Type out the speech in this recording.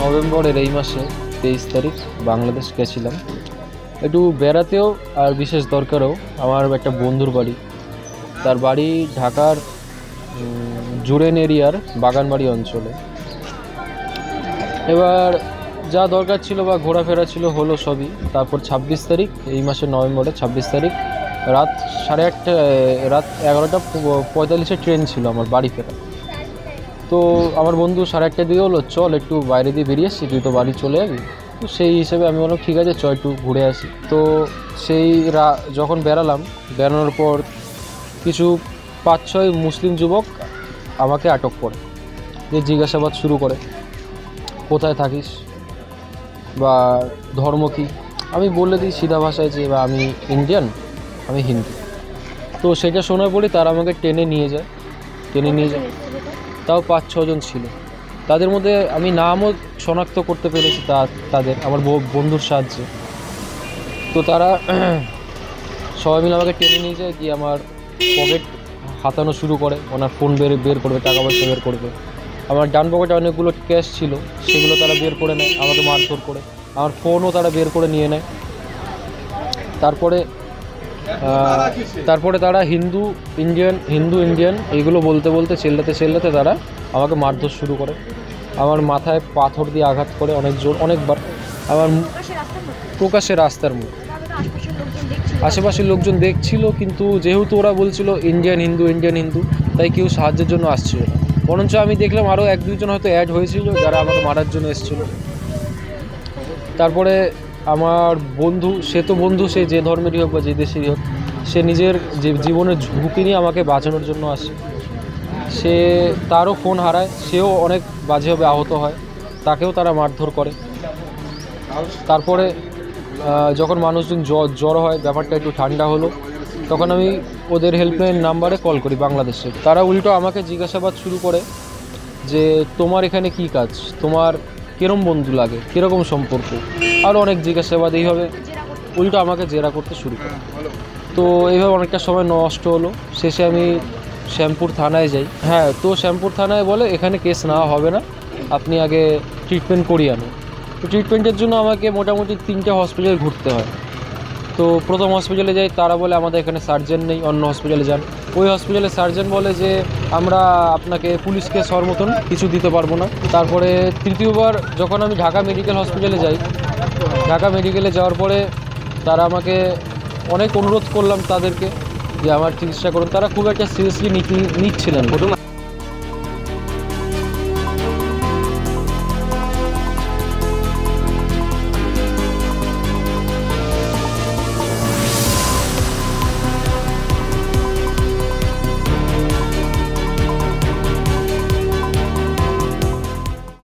নভেম্বরের এই মাসে 23 তারিখ বাংলাদেশ গেছিলাম একটু বেড়াতেও, আর বিশেষ দরকারও। আমার একটা বন্ধুর বাড়ি, তার বাড়ি ঢাকার জুড়েন এরিয়ার বাগানবাড়ি অঞ্চলে। এবার যা দরকার ছিল বা ঘোরাফেরা ছিল হলো সবই। তারপর 26 তারিখ এই মাসের নভেম্বরের 26 তারিখ রাত 8:30, রাত 11:45 ট্রেন ছিল আমার বাড়ি ফেরা। তো আমার বন্ধু 8:30 দিকে হলো, চল একটু বাইরে দিয়ে বেরিয়ে আসছি, তুই তো বাড়ি চলে যাবি। তো সেই হিসেবে আমি বললাম ঠিক আছে, চল একটু ঘুরে আসি। তো সেই যখন বেরানোর পর কিছু 5-6 মুসলিম যুবক আমাকে আটক করে, যে জিজ্ঞাসাবাদ শুরু করে, কোথায় থাকিস বা ধর্ম কী। আমি বলে দিই সিধা ভাষায় যে বা আমি ইন্ডিয়ান, আমি হিন্দু। তো সেটা শোনার পরে তারা আমাকে টেনে নিয়ে যায়। তাও 5-6 জন ছিল। তাদের মধ্যে আমি নামও শনাক্ত করতে পেরেছি তাদের, আমার বন্ধুর সাহায্যে। তো তারা সবাই মিলে আমাকে টেনে নিয়ে যায়, গিয়ে আমার পকেট হাতানো শুরু করে। ওনার ফোন বের করবে, টাকা পয়সা বের করবে। আমার ডান পকেটে অনেকগুলো ক্যাশ ছিল, সেগুলো তারা বের করে নেয়, আমাকে মারধর করে। আমার ফোনও তারা বের করে নিয়ে নেয়। তারপরে তারা হিন্দু ইন্ডিয়ান এইগুলো বলতে চেল্লাতে তারা আমাকে মারধর শুরু করে। আমার মাথায় পাথর দিয়ে আঘাত করে অনেকবার। আমার প্রকাশ্যে রাস্তার মধ্যে আশেপাশের লোকজন দেখছিল, কিন্তু যেহেতু ওরা বলছিল ইন্ডিয়ান হিন্দু, তাই কেউ সাহায্যের জন্য আসছিল না। বরঞ্চ আমি দেখলাম আরও 1-2 জন হয়তো অ্যাড হয়েছিল, যারা আমাকে মারার জন্য এসেছিল। তারপরে আমার বন্ধু, সে যে ধর্মেরই হোক বা যে দেশেরই হোক, সে নিজের যে জীবনের ঝুঁকি নিয়ে আমাকে বাঁচানোর জন্য আসে। তারও ফোন হারায়, সেও অনেক বাজেভাবে আহত হয়, তাকেও তারা মারধর করে। তারপরে যখন মানুষজন জড়ো হয়, ব্যাপারটা একটু ঠান্ডা হলো, তখন আমি ওদের হেল্পলাইন নাম্বারে কল করি বাংলাদেশে। তারা উল্টো আমাকে জিজ্ঞাসাবাদ শুরু করে যে তোমার এখানে কি কাজ, তোমার কিরম বন্ধু লাগে, কীরকম সম্পর্ক, আরও অনেক জিজ্ঞাসাবাদ। এইভাবে উল্টো আমাকে জেরা করতে শুরু করে। তো এইভাবে অনেকটা সময় নষ্ট হলো। শেষে আমি শ্যামপুর থানায় যাই। তো শ্যামপুর থানায় বলে এখানে কেস নেওয়া হবে না, আপনি আগে ট্রিটমেন্ট করিয়ে আনুন। তো ট্রিটমেন্টের জন্য আমাকে মোটামুটি 3টে হসপিটাল ঘুরতে হয়। তো প্রথম হসপিটালে যাই, তারা বলে আমাদের এখানে সার্জেন নেই, অন্য হসপিটালে যান। ওই হসপিটালে সার্জেন বলে যে আমরা আপনাকে পুলিশ কেস হওয়ার মতন কিছু দিতে পারবো না। তারপরে তৃতীয়বার যখন আমি ঢাকা মেডিকেল হসপিটালে যাই, ঢাকা মেডিকেলে যাওয়ার পরে তারা আমাকে অনেক অনুরোধ করলাম তাদেরকে যে আমার চিকিৎসা করুন। তারা খুব একটা সিরিয়াসলি নিচ্ছিলেন।